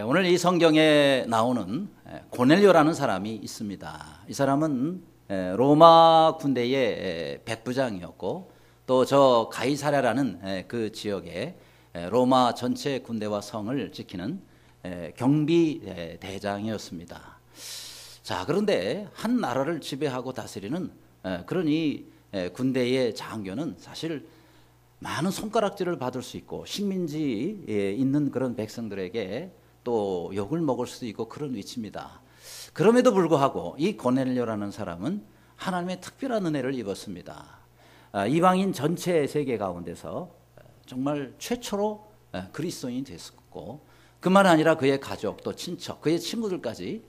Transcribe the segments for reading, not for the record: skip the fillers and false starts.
오늘 이 성경에 나오는 고넬료라는 사람이 있습니다. 이 사람은 로마 군대의 백부장이었고 또 저 가이사랴라는 그 지역에 로마 전체 군대와 성을 지키는 경비 대장이었습니다. 자, 그런데 한 나라를 지배하고 다스리는 그런 이 군대의 장교는 사실 많은 손가락질을 받을 수 있고 식민지에 있는 그런 백성들에게 또 욕을 먹을 수도 있고 그런 위치입니다. 그럼에도 불구하고 이 고넬료라는 사람은 하나님의 특별한 은혜를 입었습니다. 이방인 전체 세계 가운데서 정말 최초로 그리스도인이 됐었고 그만 아니라 그의 가족 또 친척 그의 친구들까지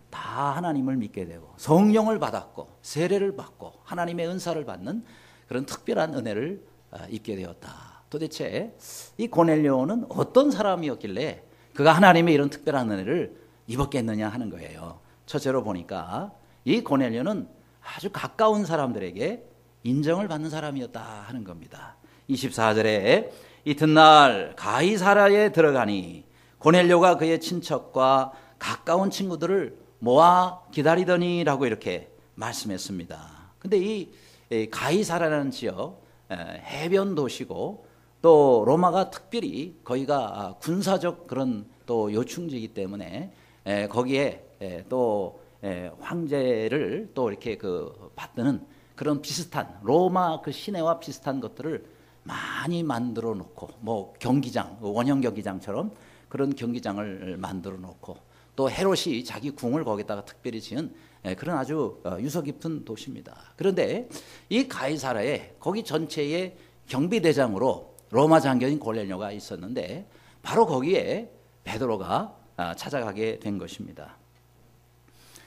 다 하나님을 믿게 되고 성령을 받았고 세례를 받고 하나님의 은사를 받는 그런 특별한 은혜를 입게 되었다. 도대체 이 고넬료는 어떤 사람이었길래 그가 하나님의 이런 특별한 은혜를 입었겠느냐 하는 거예요. 첫째로 보니까 이 고넬료는 아주 가까운 사람들에게 인정을 받는 사람이었다 하는 겁니다. 24절에 이튿날 가이사랴에 들어가니 고넬료가 그의 친척과 가까운 친구들을 모아 기다리더니라고 이렇게 말씀했습니다. 근데 이 가이사랴라는 지역 해변 도시고 또 로마가 특별히 거기가 군사적 그런 또 요충지이기 때문에 거기에 또 황제를 또 이렇게 그 받드는 그런 비슷한 로마 그 시내와 비슷한 것들을 많이 만들어 놓고 뭐 경기장 원형 경기장처럼 그런 경기장을 만들어 놓고 또 헤롯이 자기 궁을 거기다가 특별히 지은 그런 아주 유서 깊은 도시입니다. 그런데 이 가이사랴에 거기 전체의 경비대장으로 로마 장교인 고넬료가 있었는데 바로 거기에 베드로가 찾아가게 된 것입니다.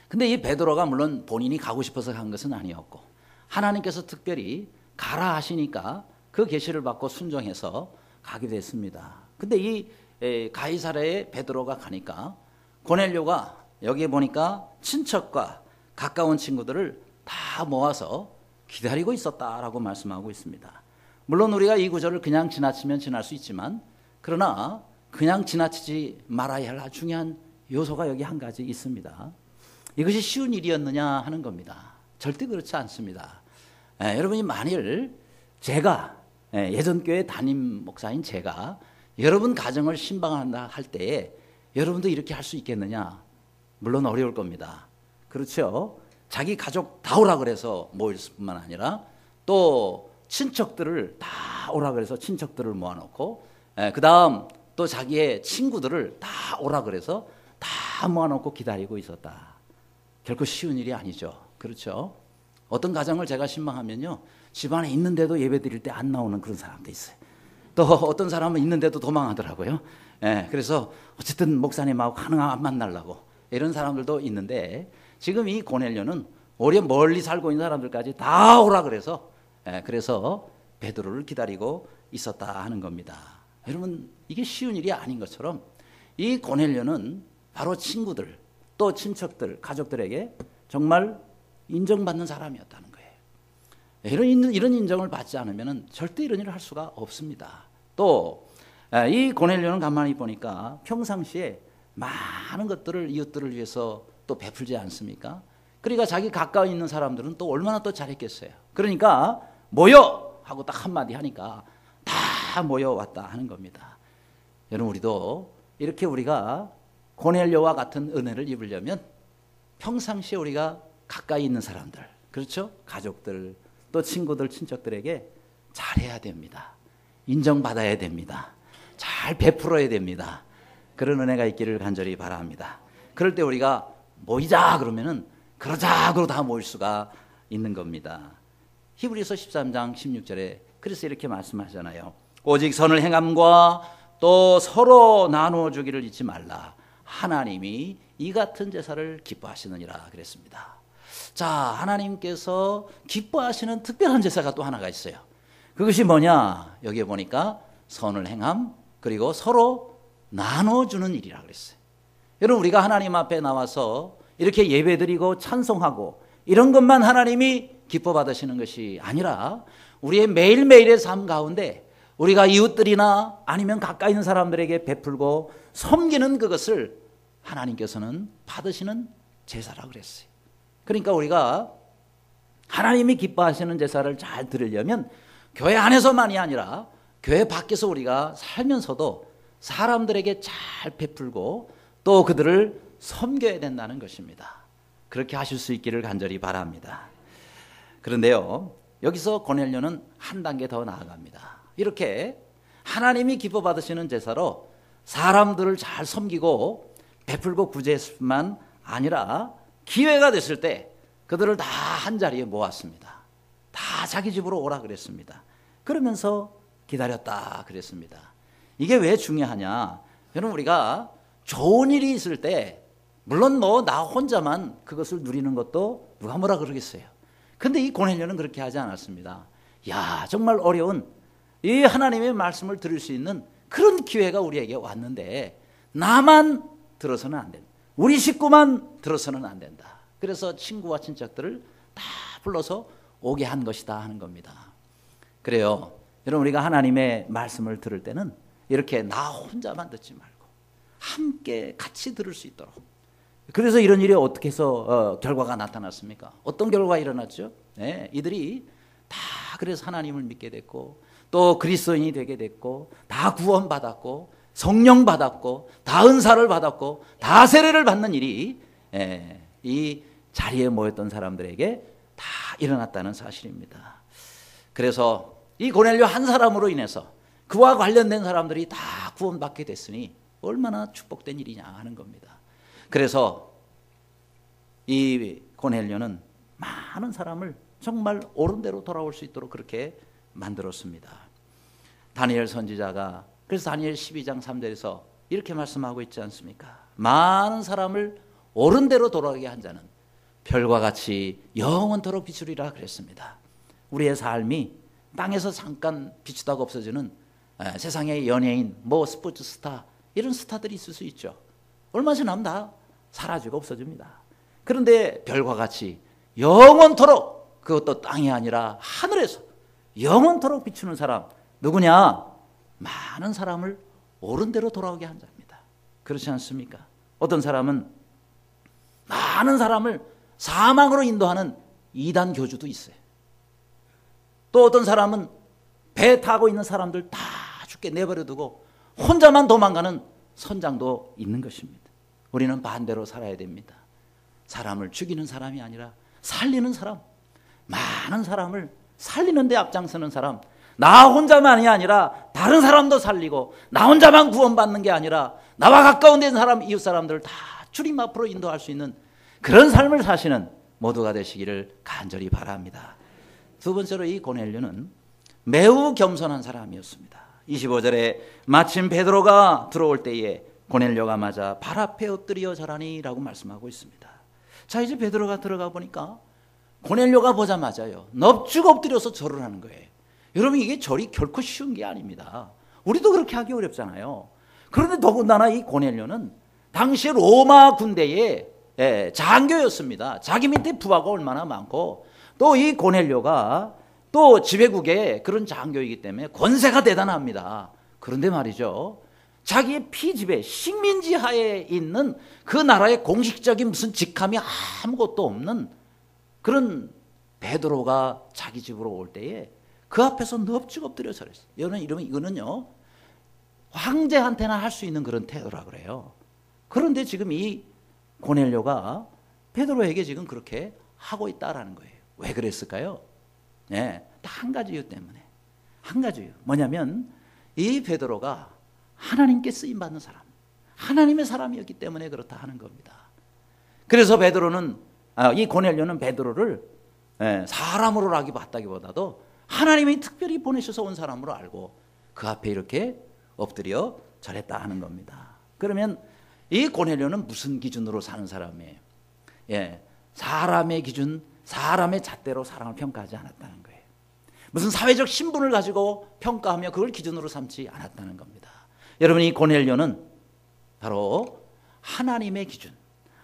근데 이 베드로가 물론 본인이 가고 싶어서 간 것은 아니었고 하나님께서 특별히 가라 하시니까 그 계시를 받고 순종해서 가게 됐습니다. 근데 이 가이사랴에 베드로가 가니까 고넬료가 여기에 보니까 친척과 가까운 친구들을 다 모아서 기다리고 있었다라고 말씀하고 있습니다. 물론 우리가 이 구절을 그냥 지나치면 지날 수 있지만 그러나 그냥 지나치지 말아야 할 중요한 요소가 여기 한 가지 있습니다. 이것이 쉬운 일이었느냐 하는 겁니다. 절대 그렇지 않습니다. 여러분이 만일 제가 예전 교회 담임 목사인 제가 여러분 가정을 신방한다 할 때에 여러분도 이렇게 할 수 있겠느냐? 물론 어려울 겁니다. 그렇죠? 자기 가족 다 오라 그래서 모일 뿐만 아니라 또 친척들을 다 오라 그래서 친척들을 모아놓고 그 다음 또 자기의 친구들을 다 오라 그래서 다 모아놓고 기다리고 있었다. 결코 쉬운 일이 아니죠. 그렇죠? 어떤 가정을 제가 신방하면요 집안에 있는데도 예배 드릴 때 안 나오는 그런 사람도 있어요. 또 어떤 사람은 있는데도 도망하더라고요. 그래서 어쨌든 목사님하고 가능하면 안 만나려고 이런 사람들도 있는데 지금 이 고넬료는 오히려 멀리 살고 있는 사람들까지 다 오라 그래서 그래서 베드로를 기다리고 있었다 하는 겁니다. 여러분 이게 쉬운 일이 아닌 것처럼 이 고넬료는 바로 친구들 또 친척들 가족들에게 정말 인정받는 사람이었다는 거예요. 이런 인정을 받지 않으면 절대 이런 일을 할 수가 없습니다. 또 이 고넬료는 가만히 보니까 평상시에 많은 것들을 이웃들을 위해서 또 베풀지 않습니까? 그러니까 자기 가까이 있는 사람들은 또 얼마나 또 잘했겠어요. 그러니까 모여 하고 딱 한마디 하니까 다 모여왔다 하는 겁니다. 여러분 우리도 이렇게 우리가 고넬료와 같은 은혜를 입으려면 평상시에 우리가 가까이 있는 사람들 그렇죠? 가족들 또 친구들 친척들에게 잘해야 됩니다. 인정받아야 됩니다. 잘 베풀어야 됩니다. 그런 은혜가 있기를 간절히 바랍니다. 그럴 때 우리가 모이자 그러면은 그러자고 다 모일 수가 있는 겁니다. 히브리서 13장 16절에 그래서 이렇게 말씀하잖아요. 오직 선을 행함과 또 서로 나누어 주기를 잊지 말라. 하나님이 이 같은 제사를 기뻐하시느니라 그랬습니다. 자, 하나님께서 기뻐하시는 특별한 제사가 또 하나가 있어요. 그것이 뭐냐? 여기에 보니까 선을 행함 그리고 서로 나눠주는 일이라 그랬어요. 여러분 우리가 하나님 앞에 나와서 이렇게 예배드리고 찬송하고 이런 것만 하나님이 기뻐 받으시는 것이 아니라 우리의 매일매일의 삶 가운데 우리가 이웃들이나 아니면 가까이 있는 사람들에게 베풀고 섬기는 그것을 하나님께서는 받으시는 제사라고 그랬어요. 그러니까 우리가 하나님이 기뻐하시는 제사를 잘 드리려면 교회 안에서만이 아니라 교회 밖에서 우리가 살면서도 사람들에게 잘 베풀고 또 그들을 섬겨야 된다는 것입니다. 그렇게 하실 수 있기를 간절히 바랍니다. 그런데요, 여기서 고넬료는 한 단계 더 나아갑니다. 이렇게 하나님이 기뻐 받으시는 제사로 사람들을 잘 섬기고 베풀고 구제했을 뿐만 아니라 기회가 됐을 때 그들을 다 한자리에 모았습니다. 다 자기 집으로 오라 그랬습니다. 그러면서 기다렸다 그랬습니다. 이게 왜 중요하냐? 여러분, 우리가 좋은 일이 있을 때 물론 뭐 나 혼자만 그것을 누리는 것도 누가 뭐라 그러겠어요. 근데 이 고넬료는 그렇게 하지 않았습니다. 야, 정말 어려운 이 하나님의 말씀을 들을 수 있는 그런 기회가 우리에게 왔는데 나만 들어서는 안 된다. 우리 식구만 들어서는 안 된다. 그래서 친구와 친척들을 다 불러서 오게 한 것이다 하는 겁니다. 그래요. 여러분, 우리가 하나님의 말씀을 들을 때는 이렇게 나 혼자만 듣지 말고 함께 같이 들을 수 있도록. 그래서 이런 일이 어떻게 해서 결과가 나타났습니까? 어떤 결과가 일어났죠? 네, 이들이 다 그래서 하나님을 믿게 됐고 또 그리스도인이 되게 됐고 다 구원받았고 성령 받았고 다 은사를 받았고 다 세례를 받는 일이 이 자리에 모였던 사람들에게 다 일어났다는 사실입니다. 그래서 이 고넬료 한 사람으로 인해서 그와 관련된 사람들이 다 구원받게 됐으니 얼마나 축복된 일이냐 하는 겁니다. 그래서 이 고넬료는 많은 사람을 정말 옳은 대로 돌아올 수 있도록 그렇게 만들었습니다. 다니엘 선지자가 그래서 다니엘 12장 3절에서 이렇게 말씀하고 있지 않습니까? 많은 사람을 옳은 대로 돌아오게 한 자는 별과 같이 영원토록 비추리라 그랬습니다. 우리의 삶이 땅에서 잠깐 비추다가 없어지는 세상의 연예인, 뭐 스포츠 스타 이런 스타들이 있을 수 있죠. 얼마 지나면 다 사라지고 없어집니다. 그런데 별과 같이 영원토록, 그것도 땅이 아니라 하늘에서 영원토록 비추는 사람 누구냐? 많은 사람을 옳은 대로 돌아오게 한 자입니다. 그렇지 않습니까? 어떤 사람은 많은 사람을 사망으로 인도하는 이단 교주도 있어요. 또 어떤 사람은 배 타고 있는 사람들 다 죽게 내버려두고 혼자만 도망가는 선장도 있는 것입니다. 우리는 반대로 살아야 됩니다. 사람을 죽이는 사람이 아니라 살리는 사람, 많은 사람을 살리는 데 앞장서는 사람, 나 혼자만이 아니라 다른 사람도 살리고 나 혼자만 구원받는 게 아니라 나와 가까운 데 있는 사람, 이웃 사람들을 다 주님 앞으로 인도할 수 있는 그런 삶을 사시는 모두가 되시기를 간절히 바랍니다. 두 번째로 이 고넬료는 매우 겸손한 사람이었습니다. 25절에 마침 베드로가 들어올 때에 고넬료가 맞아 발 앞에 엎드려 절하니 라고 말씀하고 있습니다. 자, 이제 베드로가 들어가 보니까 고넬료가 보자마자요 넙죽 엎드려서 절을 하는 거예요. 여러분, 이게 절이 결코 쉬운 게 아닙니다. 우리도 그렇게 하기 어렵잖아요. 그런데 더군다나 이 고넬료는 당시 로마 군대의 장교였습니다. 자기 밑에 부하가 얼마나 많고 또 이 고넬료가 또 지배국의 그런 장교이기 때문에 권세가 대단합니다. 그런데 말이죠, 자기의 피지배 식민지 하에 있는 그 나라의 공식적인 무슨 직함이 아무것도 없는 그런 베드로가 자기 집으로 올 때에 그 앞에서 넙죽 엎드려 절했어요. 이거는요 황제한테나 할 수 있는 그런 태도라 그래요. 그런데 지금 이 고넬료가 베드로에게 지금 그렇게 하고 있다라는 거예요. 왜 그랬을까요? 네, 딱 한 가지 이유 때문에. 한 가지 이유. 뭐냐면 이 베드로가 하나님께 쓰임 받는 사람, 하나님의 사람이었기 때문에 그렇다 하는 겁니다. 그래서 베드로는 이 고넬료는 베드로를 사람으로 봤다기보다도 하나님이 특별히 보내셔서 온 사람으로 알고 그 앞에 이렇게 엎드려 절했다 하는 겁니다. 그러면 이 고넬료는 무슨 기준으로 사는 사람이에요? 사람의 기준, 사람의 잣대로 사람을 평가하지 않았다는 거예요. 무슨 사회적 신분을 가지고 평가하며 그걸 기준으로 삼지 않았다는 겁니다. 여러분, 이 고넬료는 바로 하나님의 기준,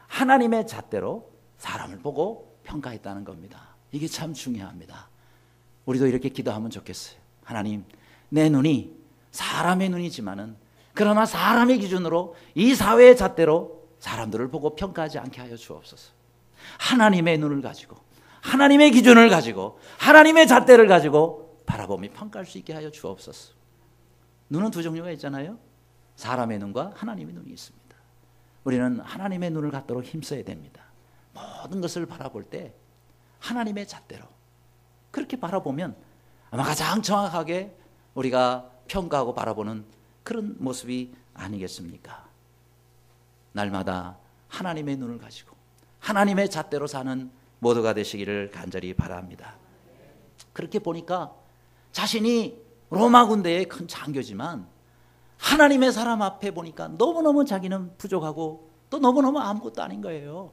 하나님의 잣대로 사람을 보고 평가했다는 겁니다. 이게 참 중요합니다. 우리도 이렇게 기도하면 좋겠어요. 하나님, 내 눈이 사람의 눈이지만은 그러나 사람의 기준으로 이 사회의 잣대로 사람들을 보고 평가하지 않게 하여 주옵소서. 하나님의 눈을 가지고 하나님의 기준을 가지고 하나님의 잣대를 가지고 바라보며 평가할 수 있게 하여 주옵소서. 눈은 두 종류가 있잖아요. 사람의 눈과 하나님의 눈이 있습니다. 우리는 하나님의 눈을 갖도록 힘써야 됩니다. 모든 것을 바라볼 때 하나님의 잣대로 그렇게 바라보면 아마 가장 정확하게 우리가 평가하고 바라보는 그런 모습이 아니겠습니까? 날마다 하나님의 눈을 가지고 하나님의 잣대로 사는 모두가 되시기를 간절히 바랍니다. 그렇게 보니까 자신이 로마 군대의 큰 장교지만 하나님의 사람 앞에 보니까 너무너무 자기는 부족하고 또 너무너무 아무것도 아닌 거예요.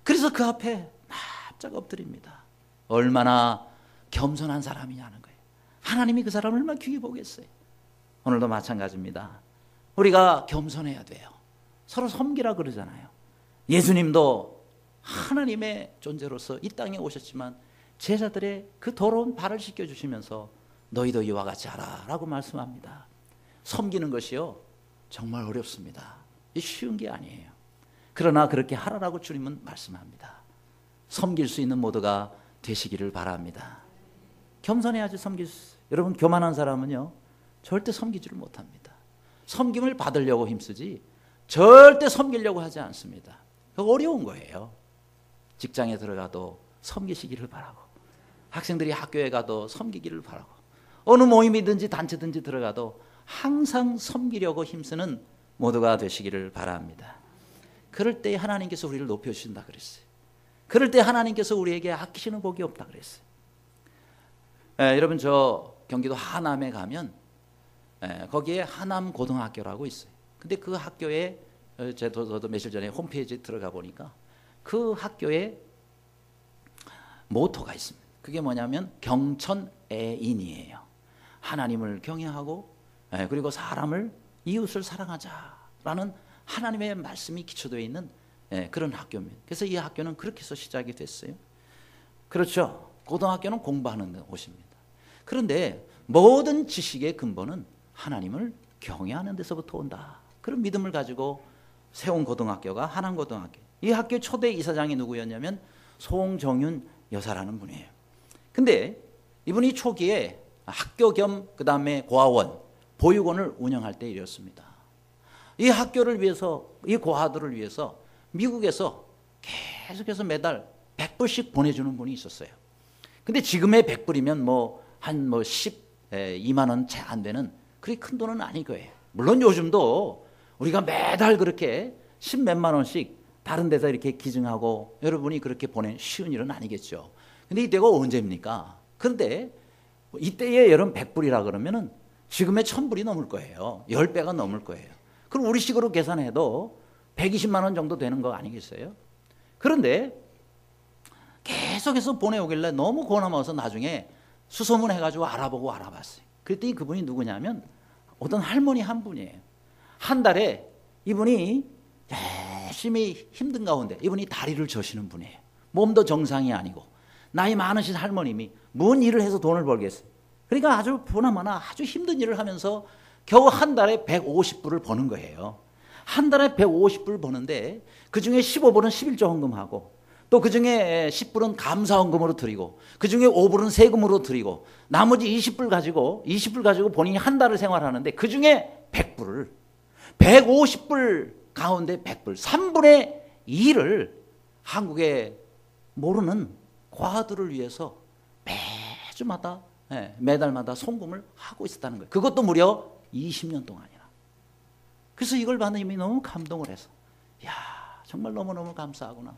그래서 그 앞에 납작 엎드립니다. 얼마나 겸손한 사람이냐는 거예요. 하나님이 그 사람을 얼마나 귀히 보겠어요. 오늘도 마찬가지입니다. 우리가 겸손해야 돼요. 서로 섬기라 그러잖아요. 예수님도 하나님의 존재로서 이 땅에 오셨지만 제자들의 그 더러운 발을 씻겨주시면서 너희도 이와 같이 하라 라고 말씀합니다. 섬기는 것이요 정말 어렵습니다. 쉬운 게 아니에요. 그러나 그렇게 하라라고 주님은 말씀합니다. 섬길 수 있는 모두가 되시기를 바랍니다. 겸손해야지 섬길 수 있어요. 여러분 교만한 사람은요 절대 섬기지를 못합니다. 섬김을 받으려고 힘쓰지 절대 섬기려고 하지 않습니다. 어려운 거예요. 직장에 들어가도 섬기시기를 바라고 학생들이 학교에 가도 섬기기를 바라고 어느 모임이든지 단체든지 들어가도 항상 섬기려고 힘쓰는 모두가 되시기를 바랍니다. 그럴 때 하나님께서 우리를 높여주신다 그랬어요. 그럴 때 하나님께서 우리에게 아끼시는 복이 없다 그랬어요. 여러분 저 경기도 하남에 가면 거기에 하남 고등학교라고 있어요. 근데 그 학교에 저도 며칠 전에 홈페이지에 들어가 보니까 그 학교에 모토가 있습니다. 그게 뭐냐면 경천애인이에요. 하나님을 경외하고 그리고 사람을 이웃을 사랑하자라는 하나님의 말씀이 기초되어 있는 그런 학교입니다. 그래서 이 학교는 그렇게 해서 시작이 됐어요. 그렇죠. 고등학교는 공부하는 곳입니다. 그런데 모든 지식의 근본은 하나님을 경외하는 데서부터 온다. 그런 믿음을 가지고 세운 고등학교가 하남고등학교. 이 학교의 초대 이사장이 누구였냐면 송정윤 여사라는 분이에요. 근데 이분이 초기에 학교 겸 그다음에 고아원, 보육원을 운영할 때 일이었습니다. 이 학교를 위해서, 이 고아들을 위해서 미국에서 계속해서 매달 100불씩 보내주는 분이 있었어요. 근데 지금의 100불이면 한 12만 원 채 안 되는 그리 큰 돈은 아닐 거예요. 물론 요즘도 우리가 매달 그렇게 10몇만 원씩 다른 데서 이렇게 기증하고 여러분이 그렇게 보낸 쉬운 일은 아니겠죠. 근데 이때가 언제입니까? 그런데 이때의 여러분 100불이라 그러면은 지금의 1000불이 넘을 거예요. 10배가 넘을 거예요. 그럼 우리식으로 계산해도 120만 원 정도 되는 거 아니겠어요? 그런데 계속해서 보내오길래 너무 고마워서 나중에 수소문해가지고 알아봤어요. 그랬더니 그분이 누구냐면 어떤 할머니 한 분이에요. 한 달에 이분이 열심히 힘든 가운데 이분이 다리를 저시는 분이에요. 몸도 정상이 아니고 나이 많으신 할머님이 뭔 일을 해서 돈을 벌겠어요. 그러니까 아주 보나마나 아주 힘든 일을 하면서 겨우 한 달에 150불을 버는 거예요. 한 달에 150불 버는데 그중에 15불은 11조 헌금하고 또 그중에 10불은 감사헌금으로 드리고 그중에 5불은 세금으로 드리고 나머지 20불 가지고 본인이 한 달을 생활하는데 그중에 100불을 150불 가운데 100불 3분의 2를 한국에 모르는 과들을 위해서 매주마다 매달마다 송금을 하고 있었다는 거예요. 그것도 무려 20년 동안이나. 그래서 이걸 받는 힘이 너무 감동을 해서 야 정말 너무너무 감사하구나.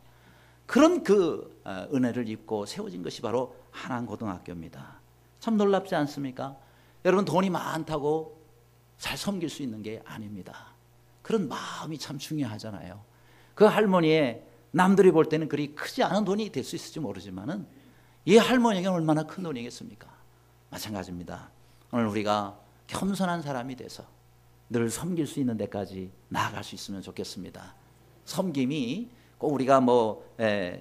그런 그 은혜를 입고 세워진 것이 바로 하남고등학교입니다. 참 놀랍지 않습니까? 여러분 돈이 많다고 잘 섬길 수 있는 게 아닙니다. 그런 마음이 참 중요하잖아요. 그 할머니의 남들이 볼 때는 그리 크지 않은 돈이 될 수 있을지 모르지만은 이 할머니에게는 얼마나 큰 돈이겠습니까? 마찬가지입니다. 오늘 우리가 겸손한 사람이 돼서 늘 섬길 수 있는 데까지 나아갈 수 있으면 좋겠습니다. 섬김이 꼭 우리가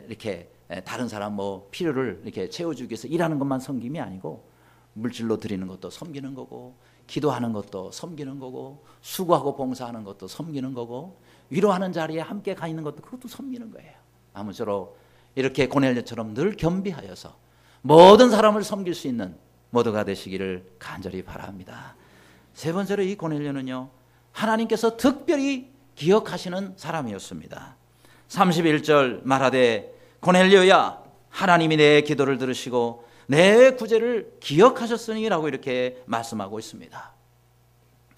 이렇게 다른 사람 필요를 이렇게 채워주기 위해서 일하는 것만 섬김이 아니고 물질로 드리는 것도 섬기는 거고, 기도하는 것도 섬기는 거고, 수고하고 봉사하는 것도 섬기는 거고, 위로하는 자리에 함께 가 있는 것도 그것도 섬기는 거예요. 아무쪼록 이렇게 고넬료처럼 늘 겸비하여서 모든 사람을 섬길 수 있는 모두가 되시기를 간절히 바랍니다. 세 번째로 이 고넬료는요, 하나님께서 특별히 기억하시는 사람이었습니다. 31절 말하되 고넬료야 하나님이 내 기도를 들으시고 내 구제를 기억하셨으니 라고 이렇게 말씀하고 있습니다.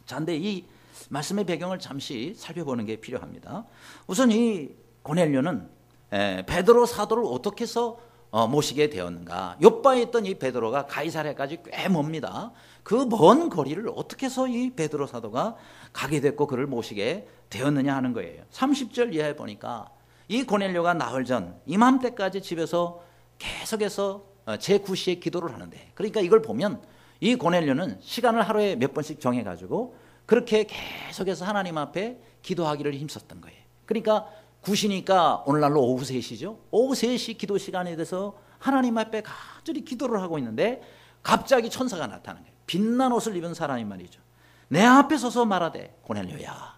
자, 근데 이 말씀의 배경을 잠시 살펴보는 게 필요합니다. 우선 이 고넬료는 베드로 사도를 어떻게 해서 모시게 되었는가. 요바에 있던 이 베드로가 가이사랴까지 꽤 멉니다. 그 먼 거리를 어떻게 해서 이 베드로 사도가 가게 됐고 그를 모시게 되었느냐 하는 거예요. 30절 이하에 보니까 이 고넬료가 나흘 전 이맘때까지 집에서 계속해서 제9시에 기도를 하는데, 그러니까 이걸 보면 이 고넬료는 시간을 하루에 몇 번씩 정해가지고 그렇게 계속해서 하나님 앞에 기도하기를 힘썼던 거예요. 그러니까 9시니까 오늘날로 오후 3시죠. 오후 3시 기도 시간에 대해서 하나님 앞에 간절히 기도를 하고 있는데 갑자기 천사가 나타나는 거예요. 빛난 옷을 입은 사람이 말이죠. 내 앞에 서서 말하되 고넬료야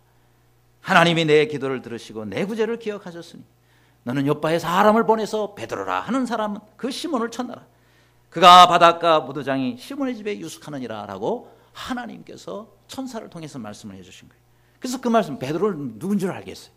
하나님이 내 기도를 들으시고 내 구제를 기억하셨으니 너는 요바에 사람을 보내서 베드로라 하는 사람은 그 시몬을 찾나라. 그가 바닷가 무도장이 시몬의 집에 유숙하느니라 라고 하나님께서 천사를 통해서 말씀을 해주신 거예요. 그래서 그 말씀, 베드로를 누군 줄 알겠어요.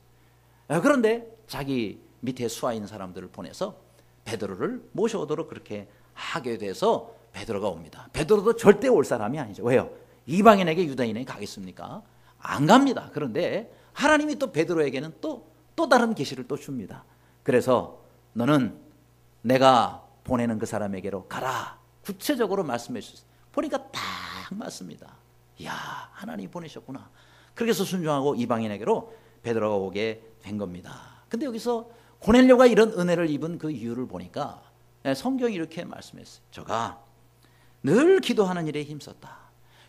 그런데 자기 밑에 수하 있는 사람들을 보내서 베드로를 모셔오도록 그렇게 하게 돼서 베드로가 옵니다. 베드로도 절대 올 사람이 아니죠. 왜요? 이방인에게 유다인에게 가겠습니까? 안 갑니다. 그런데 하나님이 또 베드로에게는 또 다른 계시를 또 줍니다. 그래서 너는 내가 보내는 그 사람에게로 가라. 구체적으로 말씀해 주셨어요. 보니까 딱 맞습니다. 이야, 하나님이 보내셨구나. 그래서 순종하고 이방인에게로 베드로가 오게 된 겁니다. 근데 여기서 고넬료가 이런 은혜를 입은 그 이유를 보니까 성경이 이렇게 말씀했어요. 저가 늘 기도하는 일에 힘썼다.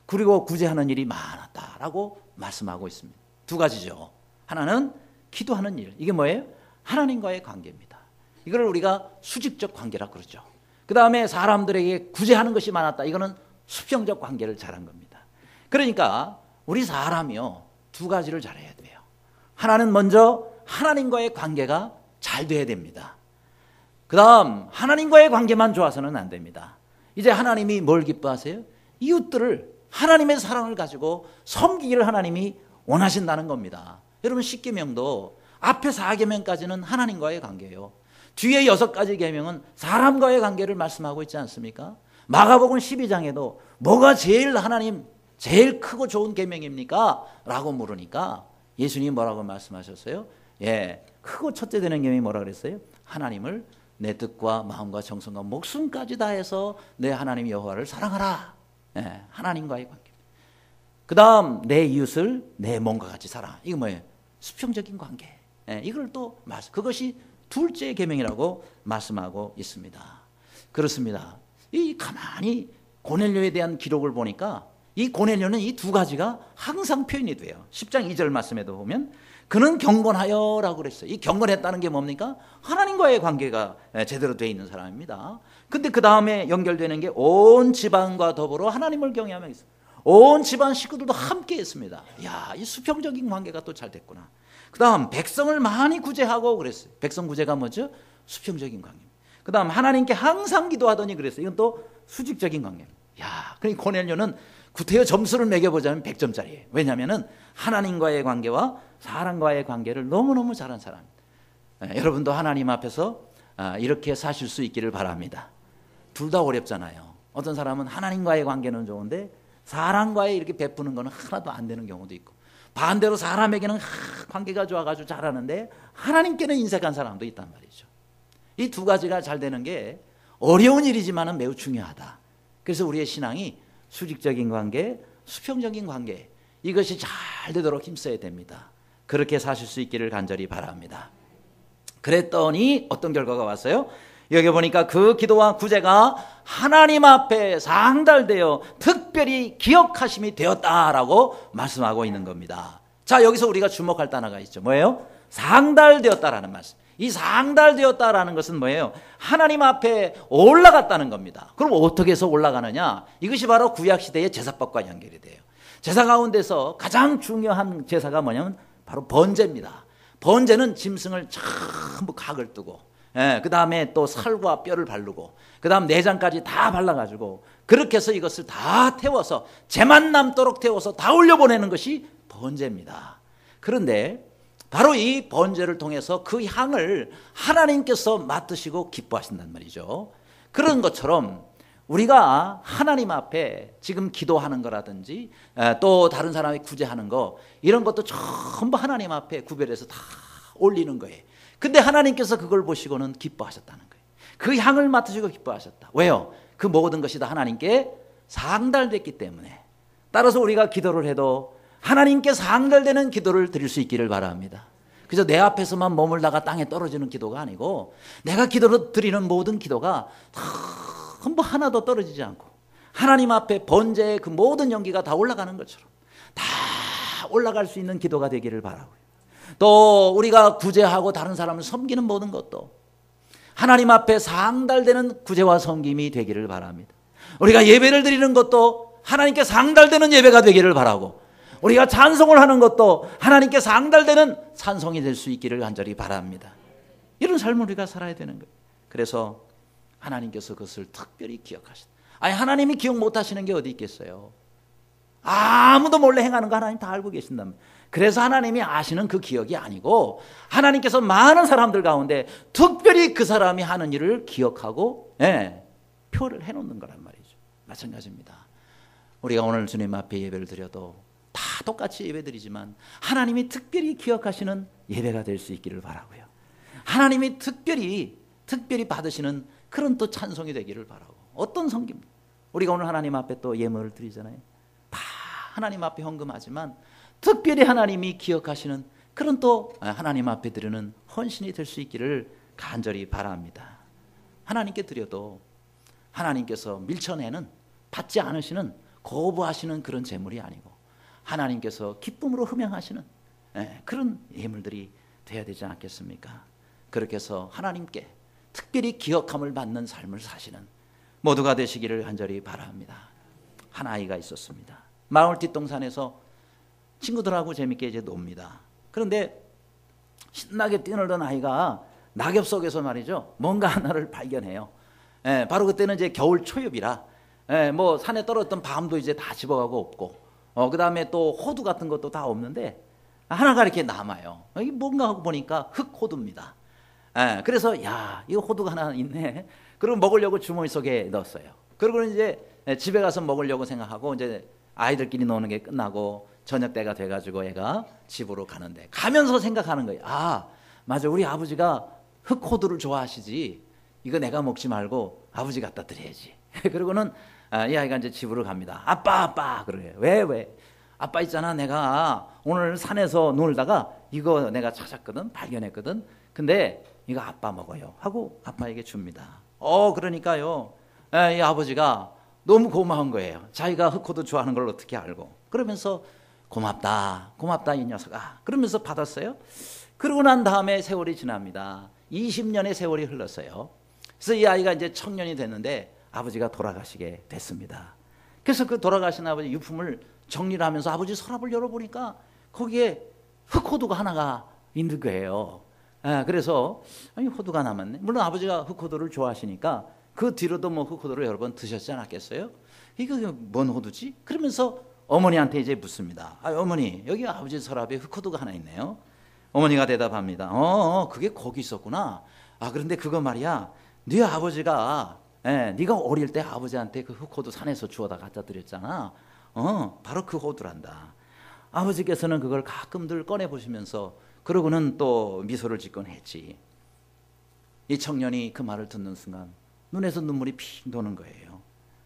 그리고 구제하는 일이 많았다라고 말씀하고 있습니다. 두 가지죠. 하나는 기도하는 일. 이게 뭐예요? 하나님과의 관계입니다. 이걸 우리가 수직적 관계라고 그러죠. 그 다음에 사람들에게 구제하는 것이 많았다. 이거는 수평적 관계를 잘한 겁니다. 그러니까 우리 사람이요, 두 가지를 잘해야 돼요. 하나는 먼저 하나님과의 관계가 잘 돼야 됩니다. 그 다음 하나님과의 관계만 좋아서는 안 됩니다. 이제 하나님이 뭘 기뻐하세요? 이웃들을 하나님의 사랑을 가지고 섬기기를 하나님이 원하신다는 겁니다. 여러분, 십계명도 앞에 4계명까지는 하나님과의 관계예요. 뒤에 6가지 계명은 사람과의 관계를 말씀하고 있지 않습니까? 마가복음 12장에도 뭐가 제일 하나님 제일 크고 좋은 계명입니까? 라고 물으니까 예수님이 뭐라고 말씀하셨어요? 크고 첫째 되는 계명이 뭐라 그랬어요? 하나님을 내 뜻과 마음과 정성과 목숨까지 다해서 내 하나님 여호와를 사랑하라. 하나님과의 관계. 그 다음 내 이웃을 내 몸과 같이 사랑하라. 이거 뭐예요? 수평적인 관계. 이걸 또 그것이 둘째 계명이라고 말씀하고 있습니다. 그렇습니다. 이 가만히 고넬료에 대한 기록을 보니까 이 고넬료는 이 두 가지가 항상 표현이 돼요. 10장 2절 말씀에도 보면 그는 경건하여라고 그랬어요. 이 경건했다는 게 뭡니까? 하나님과의 관계가 제대로 되어 있는 사람입니다. 근데 그 다음에 연결되는 게 온 집안과 더불어 하나님을 경외하며 있어요. 온 집안 식구들도 함께 했습니다. 이야, 이 수평적인 관계가 또 잘 됐구나. 그 다음 백성을 많이 구제하고 그랬어요. 백성 구제가 뭐죠? 수평적인 관계입니다. 그 다음 하나님께 항상 기도하더니 그랬어요. 이건 또 수직적인 관계입니다. 야, 그러니까 고넬료는 구태여 점수를 매겨보자면 100점짜리예요. 왜냐하면 하나님과의 관계와 사람과의 관계를 너무너무 잘한 사람입니다. 여러분도 하나님 앞에서 이렇게 사실 수 있기를 바랍니다. 둘 다 어렵잖아요. 어떤 사람은 하나님과의 관계는 좋은데 사람과의 이렇게 베푸는 거는 하나도 안 되는 경우도 있고, 반대로 사람에게는 관계가 좋아가지고 잘하는데 하나님께는 인색한 사람도 있단 말이죠. 이 두 가지가 잘 되는 게 어려운 일이지만 매우 중요하다. 그래서 우리의 신앙이 수직적인 관계, 수평적인 관계, 이것이 잘 되도록 힘써야 됩니다. 그렇게 사실 수 있기를 간절히 바랍니다. 그랬더니 어떤 결과가 왔어요? 여기 보니까 그 기도와 구제가 하나님 앞에 상달되어 특별히 기억하심이 되었다라고 말씀하고 있는 겁니다. 자, 여기서 우리가 주목할 단어가 있죠. 뭐예요? 상달되었다라는 말씀. 이 상달되었다라는 것은 뭐예요? 하나님 앞에 올라갔다는 겁니다. 그럼 어떻게 해서 올라가느냐? 이것이 바로 구약시대의 제사법과 연결이 돼요. 제사 가운데서 가장 중요한 제사가 뭐냐면 바로 번제입니다. 번제는 짐승을 전부 각을 뜨고, 그 다음에 또 살과 뼈를 바르고, 그 다음 내장까지 다 발라가지고, 그렇게 해서 이것을 다 태워서, 재만 남도록 태워서 다 올려보내는 것이 번제입니다. 그런데 바로 이 번제를 통해서 그 향을 하나님께서 맡으시고 기뻐하신단 말이죠. 그런 것처럼 우리가 하나님 앞에 지금 기도하는 거라든지 또 다른 사람이 구제하는 거, 이런 것도 전부 하나님 앞에 구별해서 다 올리는 거예요. 근데 하나님께서 그걸 보시고는 기뻐하셨다는 거예요. 그 향을 맡으시고 기뻐하셨다. 왜요? 그 모든 것이 다 하나님께 상달됐기 때문에. 따라서 우리가 기도를 해도 하나님께 상달되는 기도를 드릴 수 있기를 바랍니다. 그래서 내 앞에서만 머물다가 땅에 떨어지는 기도가 아니고, 내가 기도로 드리는 모든 기도가 전부 하나도 떨어지지 않고 하나님 앞에 번제의 그 모든 연기가 다 올라가는 것처럼 다 올라갈 수 있는 기도가 되기를 바라고요. 또 우리가 구제하고 다른 사람을 섬기는 모든 것도 하나님 앞에 상달되는 구제와 섬김이 되기를 바랍니다. 우리가 예배를 드리는 것도 하나님께 상달되는 예배가 되기를 바라고, 우리가 찬송을 하는 것도 하나님께 상달되는 찬송이 될 수 있기를 간절히 바랍니다. 이런 삶을 우리가 살아야 되는 거예요. 그래서 하나님께서 그것을 특별히 기억하신다. 아니, 하나님이 기억 못하시는 게 어디 있겠어요? 아무도 몰래 행하는 거 하나님 다 알고 계신답니다. 그래서 하나님이 아시는 그 기억이 아니고, 하나님께서 많은 사람들 가운데 특별히 그 사람이 하는 일을 기억하고 표를 해놓는 거란 말이죠. 마찬가지입니다. 우리가 오늘 주님 앞에 예배를 드려도 다 똑같이 예배드리지만 하나님이 특별히 기억하시는 예배가 될 수 있기를 바라고요. 하나님이 특별히 받으시는 그런 또 찬송이 되기를 바라고. 어떤 섬김? 우리가 오늘 하나님 앞에 또 예물을 드리잖아요. 다 하나님 앞에 헌금하지만 특별히 하나님이 기억하시는 그런 또 하나님 앞에 드리는 헌신이 될 수 있기를 간절히 바랍니다. 하나님께 드려도 하나님께서 밀쳐내는, 받지 않으시는, 거부하시는 그런 제물이 아니고 하나님께서 기쁨으로 흠양하시는 그런 예물들이 되어야 되지 않겠습니까? 그렇게 해서 하나님께 특별히 기억함을 받는 삶을 사시는 모두가 되시기를 간절히 바랍니다. 한 아이가 있었습니다. 마을 뒷동산에서 친구들하고 재밌게 이제 놉니다. 그런데 신나게 뛰놀던 아이가 낙엽 속에서 말이죠, 뭔가 하나를 발견해요. 바로 그때는 이제 겨울 초엽이라 뭐 산에 떨어졌던 밤도 이제 다 집어가고 없고, 그 다음에 또 호두 같은 것도 다 없는데 하나가 이렇게 남아요. 이게 뭔가 하고 보니까 흙호두입니다. 그래서 야, 이거 호두가 하나 있네. 그리고 먹으려고 주머니 속에 넣었어요. 그리고 이제 집에 가서 먹으려고 생각하고 이제 아이들끼리 노는 게 끝나고 저녁 때가 돼가지고 얘가 집으로 가는데, 가면서 생각하는 거예요. 아, 맞아, 우리 아버지가 흙호두를 좋아하시지. 이거 내가 먹지 말고 아버지 갖다 드려야지. 그러고는 이 아이가 이제 집으로 갑니다. 아빠 그래요. 왜? 아빠 있잖아, 내가 오늘 산에서 놀다가 이거 내가 찾았거든, 발견했거든. 근데 이거 아빠 먹어요 하고 아빠에게 줍니다. 그러니까요, 이 아버지가 너무 고마운 거예요. 자기가 흑호도 좋아하는 걸 어떻게 알고. 그러면서 고맙다 이 녀석아, 그러면서 받았어요. 그러고 난 다음에 세월이 지납니다. 20년의 세월이 흘렀어요. 그래서 이 아이가 이제 청년이 됐는데 아버지가 돌아가시게 됐습니다. 그래서 그 돌아가신 아버지 유품을 정리를 하면서 아버지 서랍을 열어보니까 거기에 흑호두가 하나가 있는 거예요. 그래서 아니, 호두가 남았네. 물론 아버지가 흑호두를 좋아하시니까 그 뒤로도 뭐 흑호두를 여러 번 드셨지 않았겠어요? 이거 뭔 호두지? 그러면서 어머니한테 이제 묻습니다. 어머니, 여기 아버지 서랍에 흑호두가 하나 있네요. 어머니가 대답합니다. 그게 거기 있었구나. 그런데 그거 말이야, 네 아버지가 네가 어릴 때 아버지한테 그 흑호두 산에서 주워다 갖다 드렸잖아. 바로 그 호두란다. 아버지께서는 그걸 가끔들 꺼내 보시면서 그러고는 또 미소를 짓곤 했지. 이 청년이 그 말을 듣는 순간 눈에서 눈물이 핑 도는 거예요.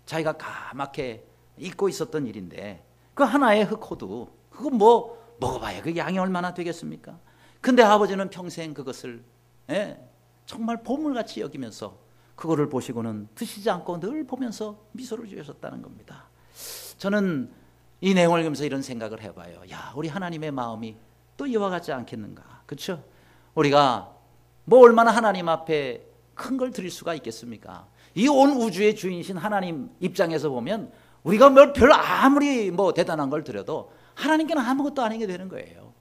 자기가 까맣게 잊고 있었던 일인데 그 하나의 흑호두, 그거 뭐 먹어봐야 그 양이 얼마나 되겠습니까? 근데 아버지는 평생 그것을 정말 보물같이 여기면서 그거를 보시고는 드시지 않고 늘 보면서 미소를 지으셨다는 겁니다. 저는 이 내용을 보면서 이런 생각을 해봐요. 야, 우리 하나님의 마음이 또 이와 같지 않겠는가? 그렇죠? 우리가 뭐 얼마나 하나님 앞에 큰 걸 드릴 수가 있겠습니까? 이 온 우주의 주인이신 하나님 입장에서 보면 우리가 별 아무리 뭐 대단한 걸 드려도 하나님께는 아무것도 아니게 되는 거예요.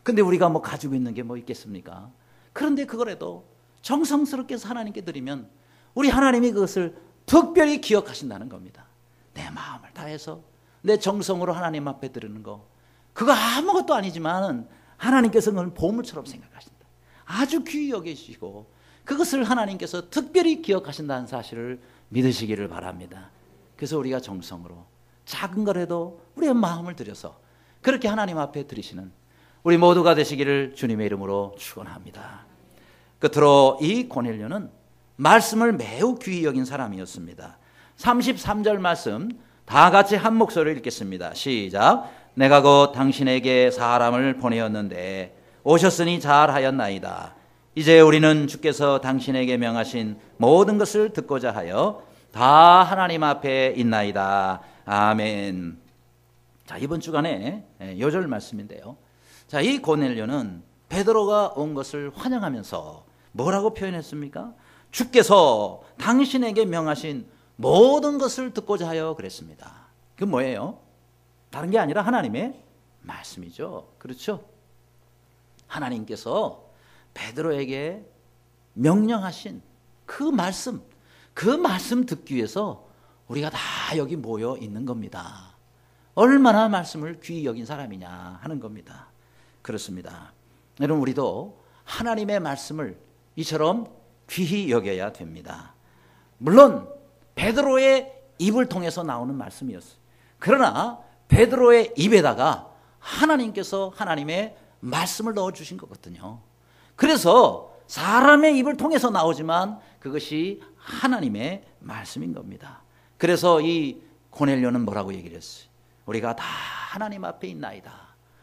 근데 우리가 뭐 가지고 있는 게 뭐 있겠습니까? 그런데 그거라도 정성스럽게 해서 하나님께 드리면 우리 하나님이 그것을 특별히 기억하신다는 겁니다. 내 마음을 다해서 내 정성으로 하나님 앞에 드리는 거, 그거 아무것도 아니지만 하나님께서는 그걸 보물처럼 생각하신다. 아주 귀히 여기시고 그것을 하나님께서 특별히 기억하신다는 사실을 믿으시기를 바랍니다. 그래서 우리가 정성으로 작은 거라도 우리의 마음을 들여서 그렇게 하나님 앞에 드리시는 우리 모두가 되시기를 주님의 이름으로 축원합니다. 끝으로 이 고넬료는 말씀을 매우 귀히 여긴 사람이었습니다. 33절 말씀 다 같이 한 목소리로 읽겠습니다. 시작. 내가 곧 당신에게 사람을 보내었는데 오셨으니 잘하였나이다. 이제 우리는 주께서 당신에게 명하신 모든 것을 듣고자 하여 다 하나님 앞에 있나이다. 아멘. 자, 이번 주간에 요절 말씀인데요. 자, 이 고넬료는 베드로가 온 것을 환영하면서 뭐라고 표현했습니까? 주께서 당신에게 명하신 모든 것을 듣고자 하여 그랬습니다. 그 뭐예요? 다른 게 아니라 하나님의 말씀이죠. 그렇죠? 하나님께서 베드로에게 명령하신 그 말씀 듣기 위해서 우리가 다 여기 모여 있는 겁니다. 얼마나 말씀을 귀히 여긴 사람이냐 하는 겁니다. 그렇습니다. 여러분, 우리도 하나님의 말씀을 이처럼 귀히 여겨야 됩니다. 물론 베드로의 입을 통해서 나오는 말씀이었어요. 그러나 베드로의 입에다가 하나님께서 하나님의 말씀을 넣어주신 거거든요. 그래서 사람의 입을 통해서 나오지만 그것이 하나님의 말씀인 겁니다. 그래서 이 고넬료는 뭐라고 얘기를 했어요? 우리가 다 하나님 앞에 있나이다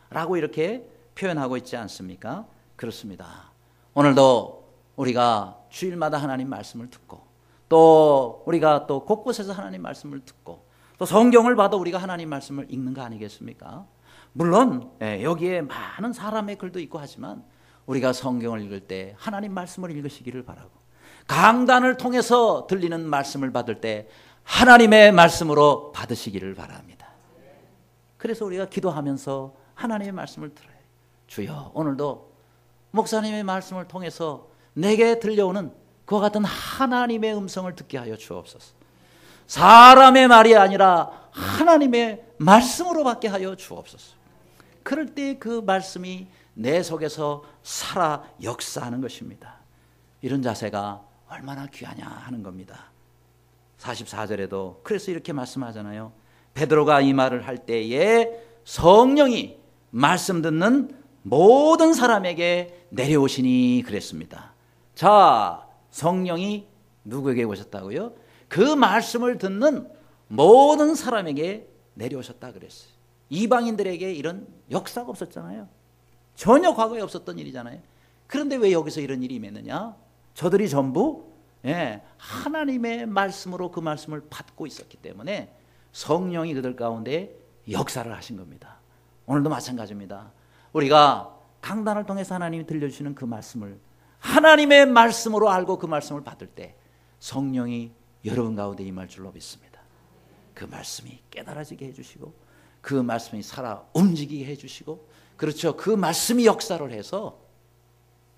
라고 이렇게 표현하고 있지 않습니까? 그렇습니다. 오늘도 우리가 주일마다 하나님 말씀을 듣고 또 우리가 또 곳곳에서 하나님 말씀을 듣고 또 성경을 봐도 우리가 하나님 말씀을 읽는 거 아니겠습니까? 물론 여기에 많은 사람의 글도 있고 하지만 우리가 성경을 읽을 때 하나님 말씀을 읽으시기를 바라고 강단을 통해서 들리는 말씀을 받을 때 하나님의 말씀으로 받으시기를 바랍니다. 그래서 우리가 기도하면서 하나님의 말씀을 들어요. 주여, 오늘도 목사님의 말씀을 통해서 내게 들려오는 그와 같은 하나님의 음성을 듣게 하여 주옵소서. 사람의 말이 아니라 하나님의 말씀으로 받게 하여 주옵소서. 그럴 때 그 말씀이 내 속에서 살아 역사하는 것입니다. 이런 자세가 얼마나 귀하냐 하는 겁니다. 44절에도 그래서 이렇게 말씀하잖아요. 베드로가 이 말을 할 때에 성령이 말씀 듣는 모든 사람에게 내려오시니 그랬습니다. 자, 성령이 누구에게 오셨다고요? 그 말씀을 듣는 모든 사람에게 내려오셨다 그랬어요. 이방인들에게 이런 역사가 없었잖아요. 전혀 과거에 없었던 일이잖아요. 그런데 왜 여기서 이런 일이 임했느냐? 저들이 전부 하나님의 말씀으로 그 말씀을 받고 있었기 때문에 성령이 그들 가운데 역사를 하신 겁니다. 오늘도 마찬가지입니다. 우리가 강단을 통해서 하나님이 들려주시는 그 말씀을 하나님의 말씀으로 알고 그 말씀을 받을 때 성령이 여러분 가운데 임할 줄로 믿습니다. 그 말씀이 깨달아지게 해주시고 그 말씀이 살아 움직이게 해주시고 그렇죠. 그 말씀이 역사를 해서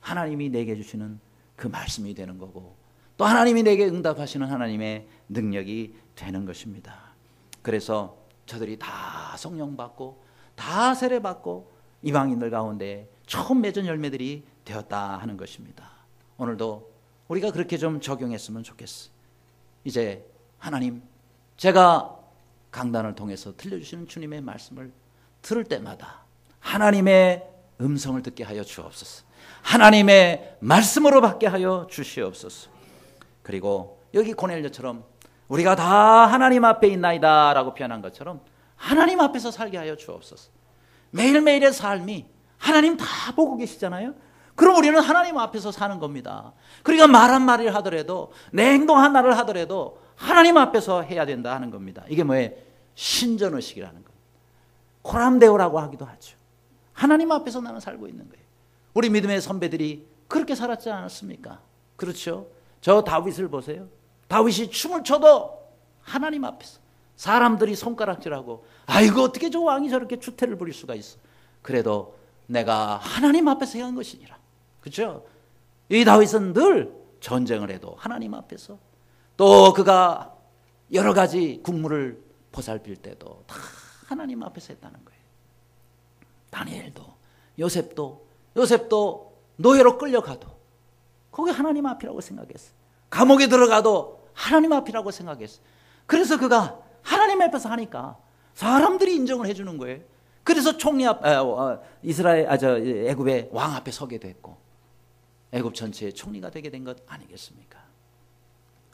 하나님이 내게 주시는 그 말씀이 되는 거고 또 하나님이 내게 응답하시는 하나님의 능력이 되는 것입니다. 그래서 저들이 다 성령 받고 다 세례 받고 이방인들 가운데 처음 맺은 열매들이 되었다 하는 것입니다. 오늘도 우리가 그렇게 좀 적용했으면 좋겠어. 이제 하나님, 제가 강단을 통해서 들려주시는 주님의 말씀을 들을 때마다 하나님의 음성을 듣게 하여 주옵소서. 하나님의 말씀으로 받게 하여 주시옵소서. 그리고 여기 고넬료처럼 우리가 다 하나님 앞에 있나이다 라고 표현한 것처럼 하나님 앞에서 살게 하여 주옵소서. 매일매일의 삶이 하나님 다 보고 계시잖아요. 그럼 우리는 하나님 앞에서 사는 겁니다. 그러니까 말 한마디를 하더라도 내 행동 하나를 하더라도 하나님 앞에서 해야 된다 하는 겁니다. 이게 뭐예요? 신전의식이라는 것. 코람데오라고 하기도 하죠. 하나님 앞에서 나는 살고 있는 거예요. 우리 믿음의 선배들이 그렇게 살았지 않았습니까? 그렇죠? 저 다윗을 보세요. 다윗이 춤을 춰도 하나님 앞에서 사람들이 손가락질하고 아이고 어떻게 저 왕이 저렇게 추태를 부릴 수가 있어. 그래도 내가 하나님 앞에서 행한 것이니라. 그렇죠? 이 다윗은 늘 전쟁을 해도 하나님 앞에서, 또 그가 여러 가지 국물을 보살필 때도 다 하나님 앞에서 했다는 거예요. 다니엘도 요셉도 노예로 끌려가도 거기 하나님 앞이라고 생각했어요. 감옥에 들어가도 하나님 앞이라고 생각했어요. 그래서 그가 하나님 앞에서 하니까 사람들이 인정을 해주는 거예요. 그래서 총리 앞, 애굽의 왕 앞에 서게 됐고 애굽 전체의 총리가 되게 된 것 아니겠습니까?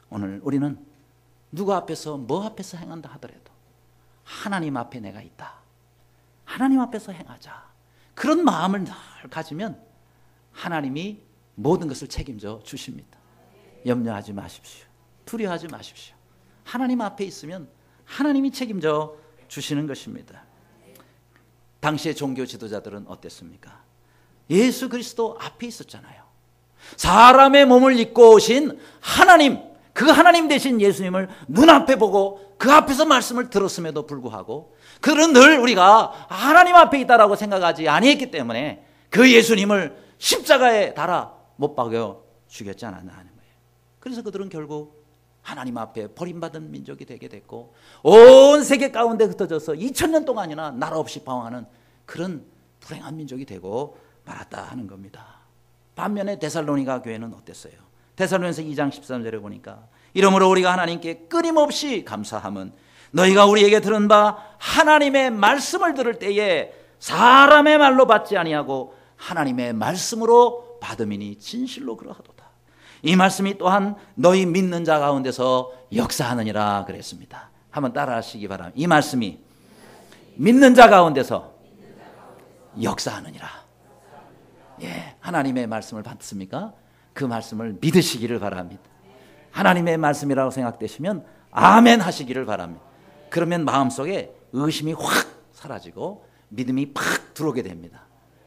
오늘 우리는 누구 앞에서 뭐 앞에서 행한다 하더라도 하나님 앞에 내가 있다. 하나님 앞에서 행하자. 그런 마음을 늘 가지면 하나님이 모든 것을 책임져 주십니다. 염려하지 마십시오. 두려워하지 마십시오. 하나님 앞에 있으면 하나님이 책임져 주시는 것입니다. 당시의 종교 지도자들은 어땠습니까? 예수 그리스도 앞에 있었잖아요. 사람의 몸을 입고 오신 하나님, 그 하나님 되신 예수님을 눈앞에 보고 그 앞에서 말씀을 들었음에도 불구하고 그는 늘 우리가 하나님 앞에 있다라고 생각하지 아니했기 때문에 그 예수님을 십자가에 달아 못 박여 죽였지 않았나 하는 거예요. 그래서 그들은 결국 하나님 앞에 버림받은 민족이 되게 됐고 온 세계 가운데 흩어져서 2000년 동안이나 나라 없이 방황하는 그런 불행한 민족이 되고 말았다 하는 겁니다. 반면에 데살로니가 교회는 어땠어요? 데살로니가서 2장 13절에 보니까 이러므로 우리가 하나님께 끊임없이 감사함은 너희가 우리에게 들은 바 하나님의 말씀을 들을 때에 사람의 말로 받지 아니하고 하나님의 말씀으로 받음이니 진실로 그러하도다. 이 말씀이 또한 너희 믿는 자 가운데서 역사하느니라 그랬습니다. 한번 따라하시기 바랍니다. 이 말씀이 믿는 자 가운데서 역사하느니라. 예, 하나님의 말씀을 받습니까? 그 말씀을 믿으시기를 바랍니다. 하나님의 말씀이라고 생각되시면 아멘 하시기를 바랍니다. 그러면 마음속에 의심이 확 사라지고 믿음이 팍 들어오게 됩니다.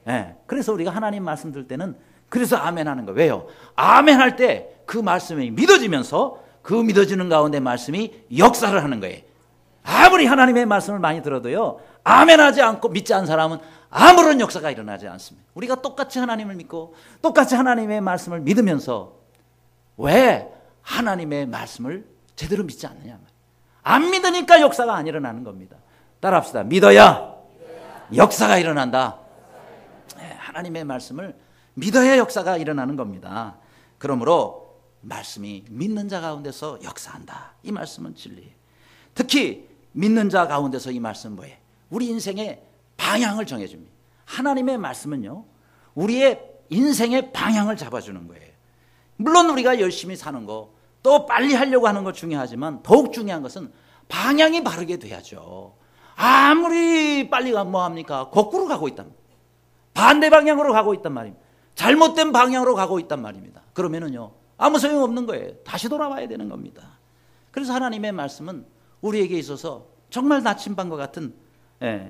예, 그래서 우리가 하나님 말씀 들 때는 그래서 아멘 하는 거예요. 왜요? 아멘 할 때 그 말씀이 믿어지면서 그 믿어지는 가운데 말씀이 역사를 하는 거예요. 아무리 하나님의 말씀을 많이 들어도요, 아멘 하지 않고 믿지 않은 사람은 아무런 역사가 일어나지 않습니다. 우리가 똑같이 하나님을 믿고 똑같이 하나님의 말씀을 믿으면서 왜 하나님의 말씀을 제대로 믿지 않느냐. 안 믿으니까 역사가 안 일어나는 겁니다. 따라합시다. 믿어야 역사가 일어난다. 하나님의 말씀을 믿어야 역사가 일어나는 겁니다. 그러므로 말씀이 믿는 자 가운데서 역사한다. 이 말씀은 진리예요. 특히 믿는 자 가운데서 이 말씀은 뭐예요? 우리 인생의 방향을 정해줍니다. 하나님의 말씀은요, 우리의 인생의 방향을 잡아주는 거예요. 물론 우리가 열심히 사는 거, 또 빨리 하려고 하는 거 중요하지만 더욱 중요한 것은 방향이 바르게 돼야죠. 아무리 빨리 가면 뭐합니까? 거꾸로 가고 있단 말이에요. 반대 방향으로 가고 있단 말입니다. 잘못된 방향으로 가고 있단 말입니다. 그러면은요, 아무 소용없는 거예요. 다시 돌아와야 되는 겁니다. 그래서 하나님의 말씀은 우리에게 있어서 정말 나침반과 같은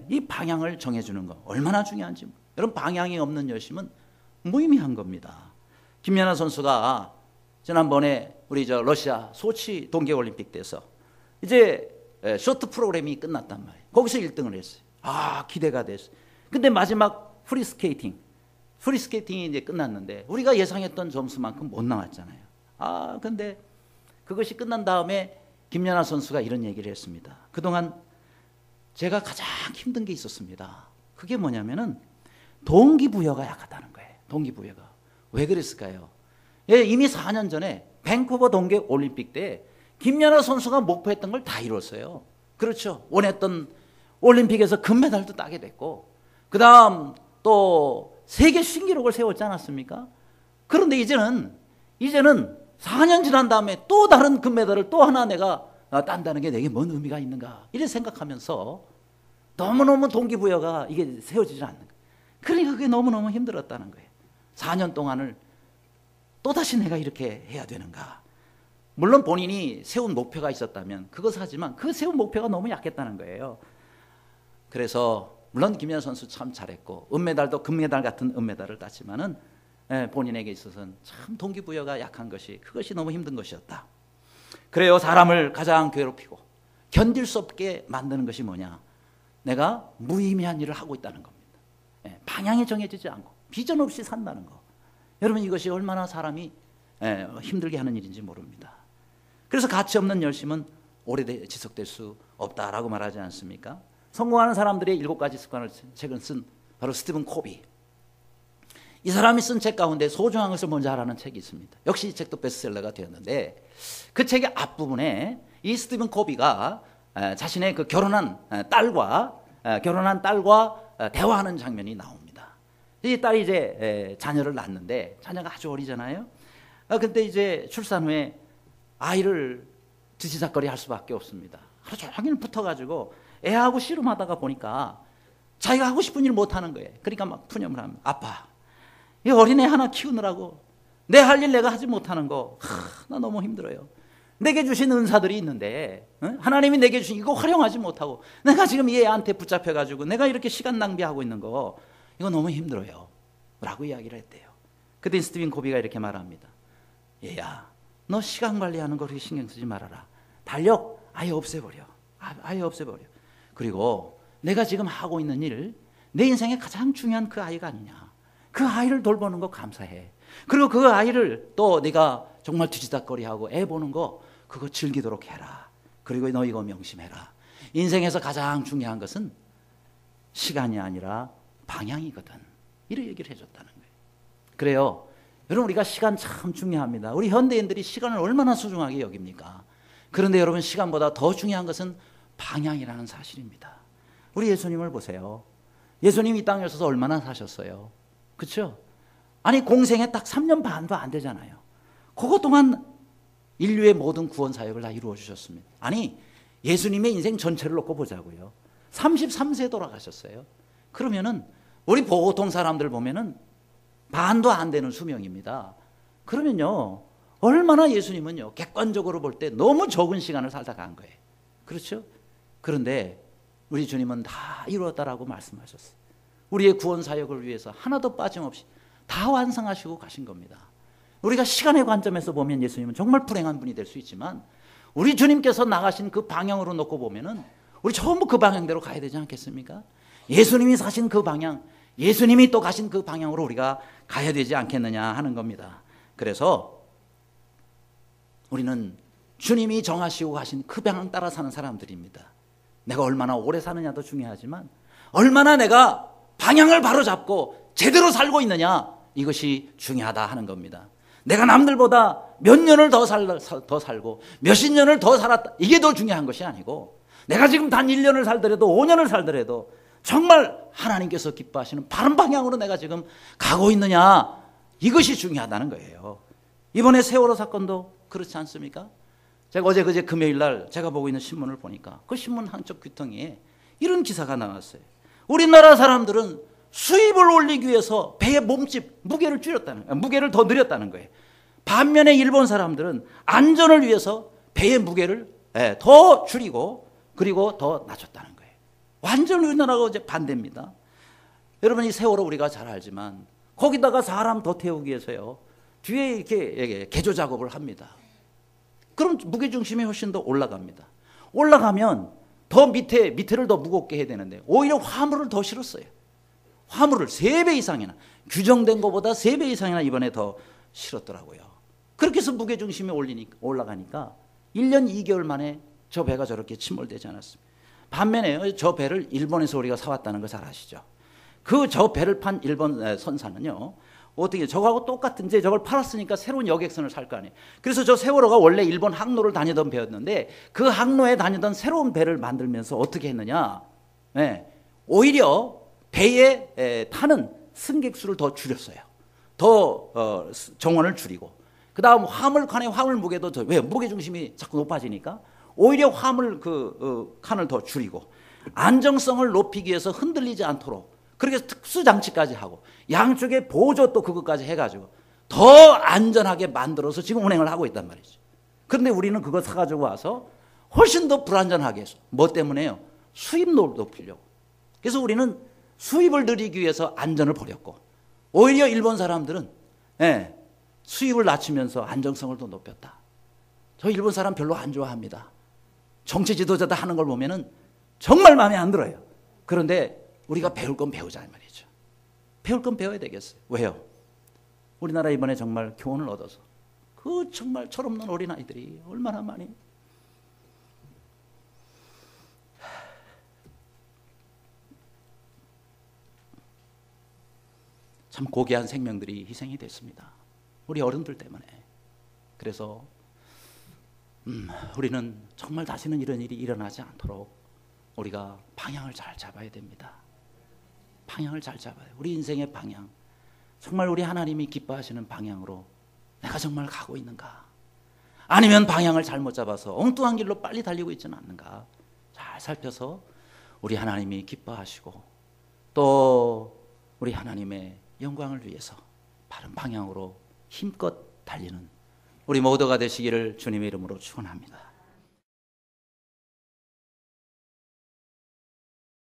이 방향을 정해주는 거 얼마나 중요한지. 여러분, 방향이 없는 열심은 무의미한 겁니다. 김연아 선수가 지난번에 우리 러시아 소치 동계올림픽 때서 이제 쇼트 프로그램이 끝났단 말이에요. 거기서 1등을 했어요. 아, 기대가 됐어요. 근데 마지막 프리스케이팅이 이제 끝났는데 우리가 예상했던 점수만큼 못 나왔잖아요. 아, 근데 그것이 끝난 다음에 김연아 선수가 이런 얘기를 했습니다. 그동안 제가 가장 힘든 게 있었습니다. 그게 뭐냐면은 동기부여가 약하다는 거예요. 동기부여가. 왜 그랬을까요? 예, 이미 4년 전에 밴쿠버 동계올림픽 때 김연아 선수가 목표했던 걸 다 이뤘어요. 그렇죠. 원했던 올림픽에서 금메달도 따게 됐고, 그 다음 또 세계 신기록을 세웠지 않았습니까? 그런데 이제는 4년 지난 다음에 또 다른 금메달을 또 하나 내가 딴다는 게 내게 뭔 의미가 있는가, 이래 생각하면서 너무너무 동기부여가 이게 세워지지 않는 거예요. 그러니까 그게 너무너무 힘들었다는 거예요. 4년 동안을 또다시 내가 이렇게 해야 되는가. 물론 본인이 세운 목표가 있었다면 그것을 하지만 그 세운 목표가 너무 약했다는 거예요. 그래서 물론 김연아 선수 참 잘했고 은메달도 금메달 같은 은메달을 땄지만은 본인에게 있어서는 참 동기부여가 약한 것이 그것이 너무 힘든 것이었다. 그래요. 사람을 가장 괴롭히고 견딜 수 없게 만드는 것이 뭐냐? 내가 무의미한 일을 하고 있다는 겁니다. 방향이 정해지지 않고 비전 없이 산다는 거. 여러분 이것이 얼마나 사람이 힘들게 하는 일인지 모릅니다. 그래서 가치 없는 열심은 오래 지속될 수 없다라고 말하지 않습니까? 성공하는 사람들의 7가지 습관을 책을 쓴 바로 스티븐 코비. 이 사람이 쓴 책 가운데 소중한 것을 먼저 하라는 책이 있습니다. 역시 이 책도 베스트셀러가 되었는데 그 책의 앞부분에 이 스티븐 코비가 자신의 그 결혼한 딸과 대화하는 장면이 나옵니다. 이 딸이 이제 자녀를 낳는데 자녀가 아주 어리잖아요. 근데 이제 출산 후에 아이를 뒤치다거리 할 수밖에 없습니다. 하루 종일 붙어가지고 애하고 씨름하다가 보니까 자기가 하고 싶은 일 못하는 거예요. 그러니까 막 푸념을 합니다. 아빠, 이 어린애 하나 키우느라고 내 할 일 내가 하지 못하는 거, 나 너무 힘들어요. 내게 주신 은사들이 있는데 하나님이 내게 주신 이거 활용하지 못하고 내가 지금 이 애한테 붙잡혀가지고 내가 이렇게 시간 낭비하고 있는 거 이거 너무 힘들어요 라고 이야기를 했대요. 그때 스티븐 코비가 이렇게 말합니다. 얘야, 너 시간 관리하는 거 그렇게 신경 쓰지 말아라. 달력 아예 없애버려. 아예 없애버려. 그리고 내가 지금 하고 있는 일, 내 인생에 가장 중요한 그 아이가 아니냐. 그 아이를 돌보는 거 감사해. 그리고 그 아이를 또 네가 정말 뒤지다거리하고 애 보는 거 그거 즐기도록 해라. 그리고 너 이거 명심해라. 인생에서 가장 중요한 것은 시간이 아니라 방향이거든. 이런 얘기를 해줬다는 거예요. 그래요. 여러분 우리가 시간 참 중요합니다. 우리 현대인들이 시간을 얼마나 소중하게 여깁니까? 그런데 여러분 시간보다 더 중요한 것은 방향이라는 사실입니다. 우리 예수님을 보세요. 예수님이 이 땅에 오셔서 얼마나 사셨어요? 그렇죠? 아니 공생에 딱 3년 반도 안 되잖아요. 그것 동안 인류의 모든 구원 사역을 다 이루어 주셨습니다. 아니 예수님의 인생 전체를 놓고 보자고요. 33세 돌아가셨어요. 그러면은 우리 보통 사람들 보면은 반도 안 되는 수명입니다. 그러면요 얼마나 예수님은요 객관적으로 볼 때 너무 적은 시간을 살다 간 거예요. 그렇죠? 그런데 우리 주님은 다 이루었다라고 말씀하셨어요. 우리의 구원 사역을 위해서 하나도 빠짐없이 다 완성하시고 가신 겁니다. 우리가 시간의 관점에서 보면 예수님은 정말 불행한 분이 될 수 있지만 우리 주님께서 나가신 그 방향으로 놓고 보면은 우리 전부 그 방향대로 가야 되지 않겠습니까? 예수님이 사신 그 방향, 예수님이 또 가신 그 방향으로 우리가 가야 되지 않겠느냐 하는 겁니다. 그래서 우리는 주님이 정하시고 가신 그 방향 따라 사는 사람들입니다. 내가 얼마나 오래 사느냐도 중요하지만 얼마나 내가 방향을 바로잡고 제대로 살고 있느냐 이것이 중요하다 하는 겁니다. 내가 남들보다 몇 년을 더 살고 몇십 년을 더 살았다 이게 더 중요한 것이 아니고 내가 지금 단 1년을 살더라도 5년을 살더라도 정말 하나님께서 기뻐하시는 바른 방향으로 내가 지금 가고 있느냐 이것이 중요하다는 거예요. 이번에 세월호 사건도 그렇지 않습니까? 제가 어제 그제 금요일 날 제가 보고 있는 신문을 보니까 그 신문 한쪽 귀퉁이에 이런 기사가 나왔어요. 우리나라 사람들은 수입을 올리기 위해서 배의 몸집 무게를 더 늘렸다는 거예요. 반면에 일본 사람들은 안전을 위해서 배의 무게를 더 줄이고 그리고 더 낮췄다는 거예요. 완전 우리나라가 이제 반대입니다. 여러분 이 세월호 우리가 잘 알지만 거기다가 사람 더 태우기 위해서요 뒤에 이렇게 개조 작업을 합니다. 그럼 무게중심이 훨씬 더 올라갑니다. 올라가면 더 밑에를 더 무겁게 해야 되는데 오히려 화물을 더 실었어요. 화물을 3배 이상이나 규정된 것보다 3배 이상이나 이번에 더 실었더라고요. 그렇게 해서 무게중심이 올라가니까 1년 2개월 만에 저 배가 저렇게 침몰되지 않았습니다. 반면에 저 배를 일본에서 우리가 사왔다는 거 잘 아시죠? 저 배를 판 일본 선사는요 어떻게 저거하고 똑같은 이제 저걸 팔았으니까 새로운 여객선을 살 거 아니에요. 그래서 저 세월호가 원래 일본 항로를 다니던 배였는데 그 항로에 다니던 새로운 배를 만들면서 어떻게 했느냐? 오히려 배에 타는 승객 수를 더 줄였어요. 더 정원을 줄이고 그 다음 화물칸의 화물 무게도 왜 무게 중심이 자꾸 높아지니까 오히려 화물 칸을 더 줄이고 안정성을 높이기 위해서 흔들리지 않도록 그렇게 특수 장치까지 하고 양쪽에 보조 또 그것까지 해가지고 더 안전하게 만들어서 지금 운행을 하고 있단 말이죠. 그런데 우리는 그거 사가지고 와서 훨씬 더 불안전하게 해서 뭐 때문에요? 수입률을 높이려고. 그래서 우리는 수입을 늘리기 위해서 안전을 버렸고, 오히려 일본 사람들은 수입을 낮추면서 안정성을 더 높였다. 저 일본 사람 별로 안 좋아합니다. 정치 지도자다 하는 걸 보면은 정말 마음에 안 들어요. 그런데 우리가 배울 건 배우자 말이죠. 배울 건 배워야 되겠어요. 왜요? 우리나라 이번에 정말 교훈을 얻어서 그 정말 철없는 어린아이들이 얼마나 많이 참 고귀한 생명들이 희생이 됐습니다. 우리 어른들 때문에. 그래서 우리는 정말 다시는 이런 일이 일어나지 않도록 우리가 방향을 잘 잡아야 됩니다. 방향을 잘 잡아야 돼요. 우리 인생의 방향, 정말 우리 하나님이 기뻐하시는 방향으로 내가 정말 가고 있는가? 아니면 방향을 잘못 잡아서 엉뚱한 길로 빨리 달리고 있지는 않는가? 잘 살펴서 우리 하나님이 기뻐하시고 또 우리 하나님의 영광을 위해서 바른 방향으로 힘껏 달리는 우리 모두가 되시기를 주님의 이름으로 축원합니다.